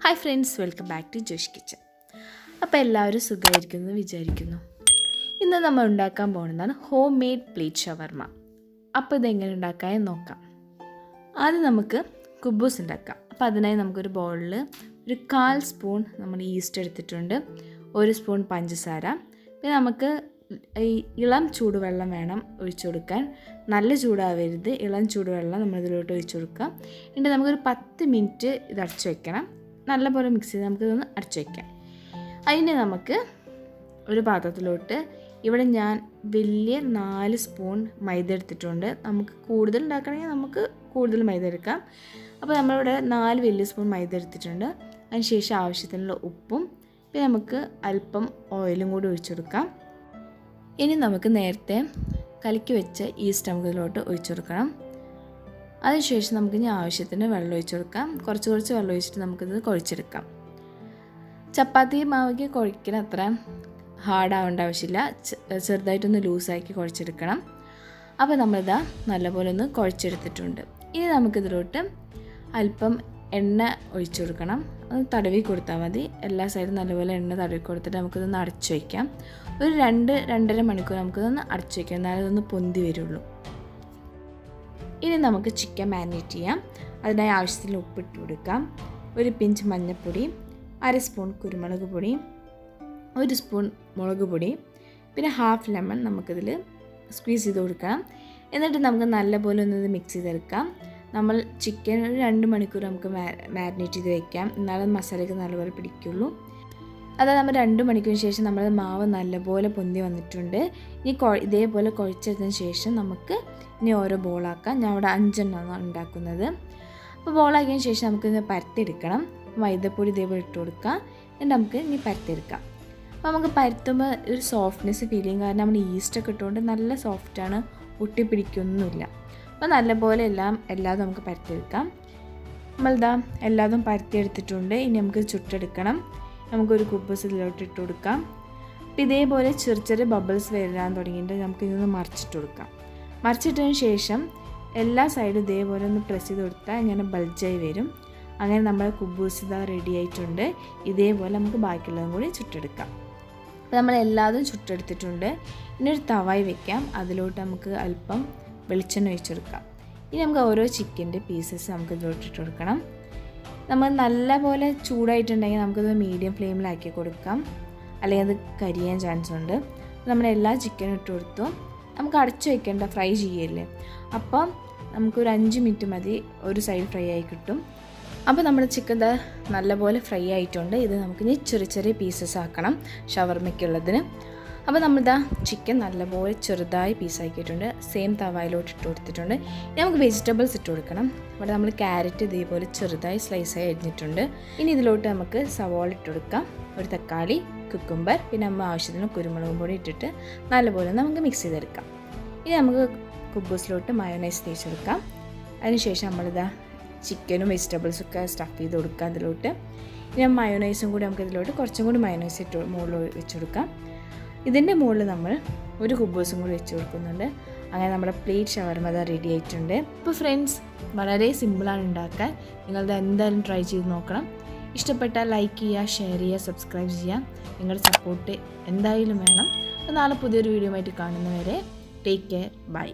Hi friends, welcome back to Josh kitchen. അപ്പോൾ എല്ലാവരും സുഖമായിരിക്കുന്നു വിചാരിക്കുന്നു. ഇന്ന് നമ്മൾ ഉണ്ടാക്കാൻ പോകുന്നതാണ് ഹോം മെയ്ഡ് പ്ലേറ്റ് ഷവർമ. അപ്പോൾ ഇതെങ്ങനെ ഉണ്ടാക്കാമെന്ന് നോക്കാം. ആദ്യം നമുക്ക് കുബൂസ് ഉണ്ടാക്കാം. അപ്പോൾ അതിനായി നമുക്കൊരു ബൗളിൽ ഒരു 1/4 സ്പൂൺ നമ്മൾ ഈസ്റ്റ് എടുത്തിട്ടുണ്ട്, 1 സ്പൂൺ പഞ്ചസാര, പിന്നെ നമുക്ക് ഈ ഇളം ചൂടുവെള്ളം വേണം ഒഴിച്ചു കൊടുക്കാൻ. നല്ല ചൂടാവരുത്, ഇളം ചൂടുവെള്ളം നമ്മളിതിലോട്ട് ഒഴിച്ചു കൊടുക്കാം. എന്നിട്ട് നമുക്കൊരു 10 മിനിറ്റ് ഇത് അടച്ചു വയ്ക്കണം. നല്ലപോലെ മിക്സ് ചെയ്ത് നമുക്കിതൊന്ന് അടച്ചു വയ്ക്കാം. അതിന് നമുക്ക് ഒരു പാത്രത്തിലോട്ട് ഇവിടെ ഞാൻ വലിയ 4 സ്പൂൺ മൈദ എടുത്തിട്ടുണ്ട്. നമുക്ക് കൂടുതൽ ഉണ്ടാക്കണമെങ്കിൽ നമുക്ക് കൂടുതൽ മൈദ എടുക്കാം. അപ്പോൾ നമ്മളിവിടെ 4 വലിയ സ്പൂൺ മൈദ എടുത്തിട്ടുണ്ട്. അതിന് ശേഷം ആവശ്യത്തിനുള്ള ഉപ്പും പിന്നെ നമുക്ക് അല്പം ഓയിലും കൂടി ഒഴിച്ചു കൊടുക്കാം. ഇനി നമുക്ക് നേരത്തെ കലക്കി വെച്ച ഈസ്റ്റ് നമുക്കിതിലോട്ട് ഒഴിച്ചു കൊടുക്കണം. അതിനുശേഷം നമുക്കിനി ആവശ്യത്തിന് വെള്ളം ഒഴിച്ചു കൊടുക്കാം. കുറച്ച് വെള്ളം ഒഴിച്ചിട്ട് നമുക്കിത് കുഴച്ചെടുക്കാം. ചപ്പാത്തി മാവിക്ക് കുഴയ്ക്കുന്ന അത്ര ഹാർഡാവേണ്ട ആവശ്യമില്ല, ചെറുതായിട്ടൊന്ന് ലൂസാക്കി കുഴച്ചെടുക്കണം. അപ്പോൾ നമ്മളിതാ നല്ലപോലെ ഒന്ന് കുഴച്ചെടുത്തിട്ടുണ്ട്. ഇനി നമുക്കിതിലോട്ട് അല്പം എണ്ണ ഒഴിച്ചു കൊടുക്കണം. ഒന്ന് തടവി കൊടുത്താൽ മതി. എല്ലാ സൈഡും നല്ലപോലെ എണ്ണ തടവി കൊടുത്തിട്ട് നമുക്കിതൊന്ന് അടച്ചു വയ്ക്കാം. ഒരു 2-2.5 മണിക്കൂർ നമുക്കിതൊന്ന് അടച്ചു വയ്ക്കാം, എന്നാലും ഇതൊന്ന് പൊന്തി വരുള്ളൂ. ഇനി നമുക്ക് ചിക്കൻ മാരിനേറ്റ് ചെയ്യാം. അതിനായി ആവശ്യത്തിന് ഉപ്പിട്ട് കൊടുക്കാം. 1 പിഞ്ച് മഞ്ഞൾപ്പൊടി, 1/2 സ്പൂൺ കുരുമുളക് പൊടി, 1 സ്പൂൺ മുളക് പൊടി, പിന്നെ 1/2 ലെമൺ നമുക്കിതിൽ സ്ക്വീസ് ചെയ്ത് കൊടുക്കണം. എന്നിട്ട് നമുക്ക് നല്ലപോലെ ഒന്നത് മിക്സ് ചെയ്തെടുക്കാം. നമ്മൾ ചിക്കൻ ഒരു 2 മണിക്കൂർ നമുക്ക് മാരിനേറ്റ് ചെയ്ത് വയ്ക്കാം, എന്നാലും മസാലയ്ക്ക് നല്ലപോലെ പിടിക്കുള്ളൂ. അതായത് നമ്മൾ 2 മണിക്കൂറിന് ശേഷം നമ്മൾ മാവ് നല്ലപോലെ പൊന്തി വന്നിട്ടുണ്ട്. ഇനി ഇതേപോലെ കുഴച്ചതിന് ശേഷം നമുക്ക് ഇനി ഓരോ ബോളാക്കാം. ഞാൻ ഇവിടെ 5 എണ്ണമാണ് ഉണ്ടാക്കുന്നത്. അപ്പോൾ ബോളാക്കിയതിന് ശേഷം നമുക്കിത് പരത്തിയെടുക്കണം. മൈദപ്പൊടി ഇതേപോലെ ഇട്ട് കൊടുക്കാം. എന്നിട്ട് നമുക്ക് ഇനി പരത്തിയെടുക്കാം. അപ്പോൾ നമുക്ക് പരത്തുമ്പോൾ ഒരു സോഫ്റ്റ്നെസ് ഫീൽ ചെയ്യും, കാരണം നമ്മൾ ഈസ്റ്റൊക്കെ ഇട്ടുകൊണ്ട് നല്ല സോഫ്റ്റാണ്, ഒട്ടിപ്പിടിക്കൊന്നുമില്ല. അപ്പോൾ നല്ലപോലെ എല്ലാതും നമുക്ക് പരത്തിയെടുക്കാം. നമ്മളിതാ എല്ലാതും പരത്തിയെടുത്തിട്ടുണ്ട്. ഇനി നമുക്ക് ചുട്ടെടുക്കണം. നമുക്കൊരു കുബൂസ് ഇതിലോട്ട് ഇട്ട് കൊടുക്കാം. അപ്പോൾ ഇതേപോലെ ചെറിയ ബബിൾസ് വരാൻ തുടങ്ങിയിട്ട് നമുക്ക് ഇതൊന്ന് മറിച്ചിട്ട് കൊടുക്കാം. മറിച്ചിട്ടതിന് ശേഷം എല്ലാ സൈഡും ഇതേപോലെ ഒന്ന് പ്രസ് ചെയ്ത് കൊടുത്താൽ ഇങ്ങനെ ബൾജായി വരും. അങ്ങനെ നമ്മുടെ കുബൂസ് ഇതാ റെഡി ആയിട്ടുണ്ട്. ഇതേപോലെ നമുക്ക് ബാക്കിയുള്ളതും കൂടി ചുട്ടെടുക്കാം. അപ്പോൾ നമ്മൾ എല്ലാതും ചുട്ടെടുത്തിട്ടുണ്ട്. ഇനി ഒരു തവായി വെക്കാം. അതിലോട്ട് നമുക്ക് അല്പം വെളിച്ചെണ്ണ ഒഴിച്ചെടുക്കാം. ഇനി നമുക്ക് ഓരോ ചിക്കൻ്റെ പീസസ് നമുക്ക് ഇതിലോട്ട് ഇട്ട് കൊടുക്കണം. നമ്മൾ നല്ലപോലെ ചൂടായിട്ടുണ്ടെങ്കിൽ നമുക്കത് മീഡിയം ഫ്ലെയിമിലാക്കി കൊടുക്കാം, അല്ലെങ്കിൽ അത് കരിയാൻ ചാൻസ് ഉണ്ട്. നമ്മളെല്ലാ ചിക്കനും ഇട്ട് കൊടുത്തു. നമുക്ക് അടച്ചു വയ്ക്കേണ്ട, ഫ്രൈ ചെയ്യല്ലേ. അപ്പം നമുക്കൊരു 5 മിനിറ്റ് മതി, ഒരു സൈഡ് ഫ്രൈ ആയി കിട്ടും. അപ്പോൾ നമ്മുടെ ചിക്കൻ നല്ലപോലെ ഫ്രൈ ആയിട്ടുണ്ട്. ഇത് നമുക്കിനി ചെറിയ പീസസ് ആക്കണം ഷവർമയ്ക്കുള്ളതിന്. അപ്പോൾ നമ്മളിതാ ചിക്കൻ നല്ലപോലെ ചെറുതായി പീസാക്കിയിട്ടുണ്ട്. സെയിം തവായിലോട്ട് ഇട്ട് കൊടുത്തിട്ടുണ്ട്. ഇനി നമുക്ക് വെജിറ്റബിൾസ് ഇട്ട് കൊടുക്കണം. ഇവിടെ നമ്മൾ ക്യാരറ്റ് ഇതേപോലെ ചെറുതായി സ്ലൈസായി അരിഞ്ഞിട്ടുണ്ട്. ഇനി ഇതിലോട്ട് നമുക്ക് സവാള ഇട്ട് കൊടുക്കാം, ഒരു തക്കാളി, കുക്കുംബർ, പിന്നെ നമ്മൾ ആവശ്യത്തിന് കുരുമുളകും പൊടി ഇട്ടിട്ട് നല്ലപോലെ നമുക്ക് മിക്സ് ചെയ്തെടുക്കാം. ഇനി നമുക്ക് കുബൂസിലോട്ട് മയോണൈസ് തേച്ച് കൊടുക്കാം. അതിനുശേഷം നമ്മളിതാ ചിക്കനും വെജിറ്റബിൾസൊക്കെ സ്റ്റഫ് ചെയ്ത് കൊടുക്കാം ഇതിലോട്ട്. ഇനി മയോണൈസും കൂടി നമുക്ക് ഇതിലോട്ട് കുറച്ചും കൂടി മയോണൈസ് ഇട്ട് മുകളിൽ വെച്ച് കൊടുക്കാം. ഇതിൻ്റെ മുകളിൽ നമ്മൾ ഒരു കുബൂസും കൂടി വെച്ച് കൊടുക്കുന്നുണ്ട്. അങ്ങനെ നമ്മുടെ പ്ലേറ്റ് ഷവർമ റെഡി ആയിട്ടുണ്ട്. അപ്പോൾ ഫ്രണ്ട്സ്, വളരെ സിമ്പിളാണ് ഉണ്ടാക്കാൻ. നിങ്ങളത് എന്തായാലും ട്രൈ ചെയ്ത് നോക്കണം. ഇഷ്ടപ്പെട്ടാൽ ലൈക്ക് ചെയ്യുക, ഷെയർ ചെയ്യുക, സബ്സ്ക്രൈബ് ചെയ്യുക. നിങ്ങളുടെ സപ്പോർട്ട് എന്തായാലും വേണം. അപ്പോൾ നാളെ പുതിയൊരു വീഡിയോ ആയിട്ട് കാണുന്നവരെ ടേക്ക് കെയർ, ബൈ.